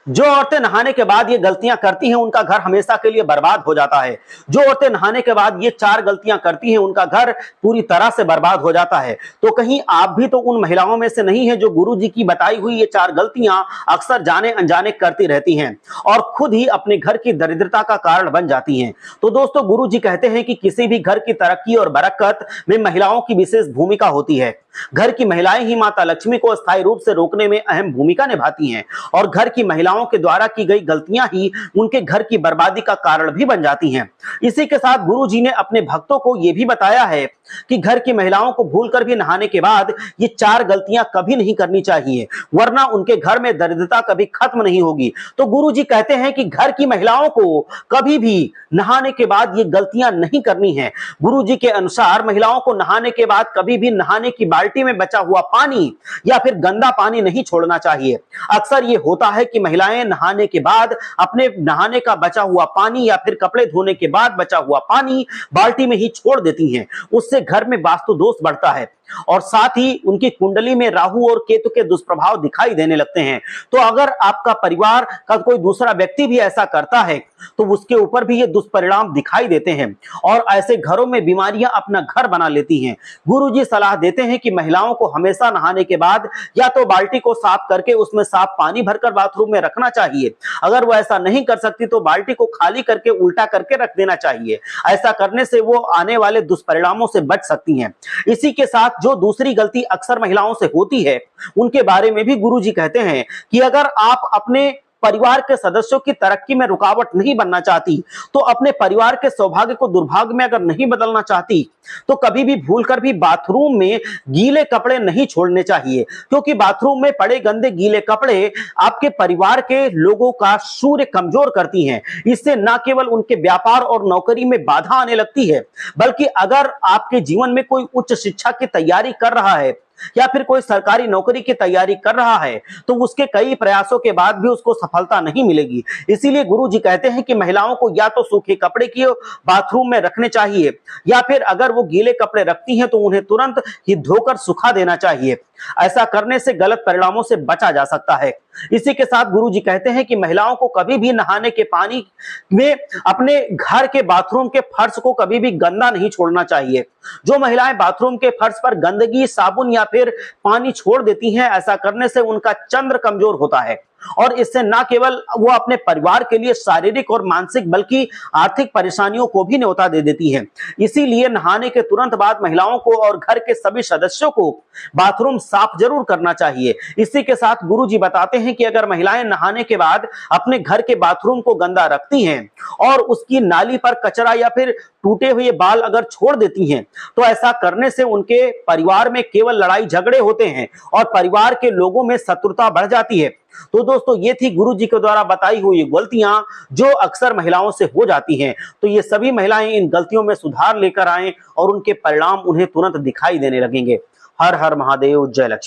जो औरतें नहाने के बाद ये गलतियां करती हैं उनका घर हमेशा के लिए बर्बाद हो जाता है। जो औरतें नहाने के बाद ये 4 गलतियां करती हैं उनका घर पूरी तरह से बर्बाद हो जाता है। तो कहीं आप भी तो उन महिलाओं में से नहीं है जो गुरुजी की बताई हुई ये 4 गलतियां अक्सर जाने अनजाने करती रहती हैं और खुद ही अपने घर की दरिद्रता का कारण बन जाती हैं। तो दोस्तों, गुरुजी कहते हैं कि किसी भी घर की तरक्की और बरकत में महिलाओं की विशेष भूमिका होती है। घर की महिलाएं ही माता लक्ष्मी को स्थायी रूप से रोकने में अहम भूमिका निभाती हैं और घर की महिलाओं के द्वारा की गई गलतियां ही उनके घर की बर्बादी का कारण भी बन जाती हैं। इसी के साथ गुरुजी ने अपने भक्तों को यह भी बताया है कि घर की महिलाओं को भूलकर भी नहाने के बाद ये 4 गलतियां कभी नहीं करनी चाहिए, वरना उनके घर में दरिद्रता कभी खत्म नहीं होगी। तो गुरुजी कहते हैं कि घर की महिलाओं को कभी भी नहाने के बाद ये गलतियां नहीं करनी है। गुरुजी के अनुसार महिलाओं को नहाने के बाद कभी भी नहाने की बाल्टी में बचा हुआ पानी या फिर गंदा पानी नहीं छोड़ना चाहिए। अक्सर ये होता है कि महिलाएं नहाने के बाद अपने नहाने का बचा हुआ पानी या फिर कपड़े धोने के बाद बचा हुआ पानी बाल्टी में ही छोड़ देती हैं। उससे घर में वास्तु दोष बढ़ता है और साथ ही उनकी कुंडली में राहु और केतु के दुष्प्रभाव दिखाई देने लगते हैं। तो अगर आपका परिवार का कोई दूसरा व्यक्ति भी ऐसा करता है तो उसके ऊपर भी ये दुष्परिणाम दिखाई देते हैं और ऐसे घरों में बीमारियां अपना घर बना लेती हैं। गुरुजी सलाह देते हैं कि महिलाओं को हमेशा नहाने के बाद या तो बाल्टी को साफ करके उसमें साफ पानी भरकर बाथरूम में रखना चाहिए। अगर वो ऐसा नहीं कर सकती तो बाल्टी को खाली करके उल्टा करके रख देना चाहिए। ऐसा करने से वो आने वाले दुष्परिणामों से बच सकती हैं। इसी के साथ जो दूसरी गलती अक्सर महिलाओं से होती है उनके बारे में भी गुरुजी कहते हैं कि अगर आप अपने परिवार के सदस्यों की तरक्की में रुकावट नहीं बनना चाहती, तो अपने परिवार के सौभाग्य को दुर्भाग्य में अगर नहीं बदलना चाहती, तो कभी भी भूलकर भी बाथरूम में गीले कपड़े नहीं छोड़ने चाहिए, क्योंकि बाथरूम में पड़े गंदे गीले कपड़े आपके परिवार के लोगों का सूर्य कमजोर करती हैं। इससे न केवल उनके व्यापार और नौकरी में बाधा आने लगती है, बल्कि अगर आपके जीवन में कोई उच्च शिक्षा की तैयारी कर रहा है या फिर कोई सरकारी नौकरी की तैयारी कर रहा है तो उसके कई प्रयासों के बाद भी उसको सफलता नहीं मिलेगी। इसीलिए गुरुजी कहते हैं कि महिलाओं को या तो सूखे कपड़े की बाथरूम में रखने चाहिए या फिर अगर वो गीले कपड़े रखती हैं तो उन्हें तुरंत ही धोकर सुखा देना चाहिए। ऐसा करने से गलत परिणामों से बचा जा सकता है। इसी के साथ गुरुजी कहते हैं कि महिलाओं को कभी भी नहाने के पानी में अपने घर के बाथरूम के फर्श को कभी भी गंदा नहीं छोड़ना चाहिए। जो महिलाएं बाथरूम के फर्श पर गंदगी, साबुन या फिर पानी छोड़ देती हैं, ऐसा करने से उनका चंद्र कमजोर होता है और इससे न केवल वो अपने परिवार के लिए शारीरिक और मानसिक बल्कि आर्थिक परेशानियों को भी न्योता दे देती है। इसीलिए नहाने के तुरंत बाद महिलाओं को और घर के सभी सदस्यों को बाथरूम साफ जरूर करना चाहिए। इसी के साथ गुरुजी बताते हैं कि अगर महिलाएं नहाने के बाद अपने घर के बाथरूम को गंदा रखती हैं और उसकी नाली पर कचरा या फिर टूटे हुए बाल अगर छोड़ देती हैं तो ऐसा करने से उनके परिवार में केवल लड़ाई झगड़े होते हैं और परिवार के लोगों में शत्रुता बढ़ जाती है। तो दोस्तों, ये थी गुरुजी के द्वारा बताई हुई गलतियां जो अक्सर महिलाओं से हो जाती हैं। तो ये सभी महिलाएं इन गलतियों में सुधार लेकर आएं और उनके परिणाम उन्हें तुरंत दिखाई देने लगेंगे। हर हर महादेव, जय लक्ष्मी।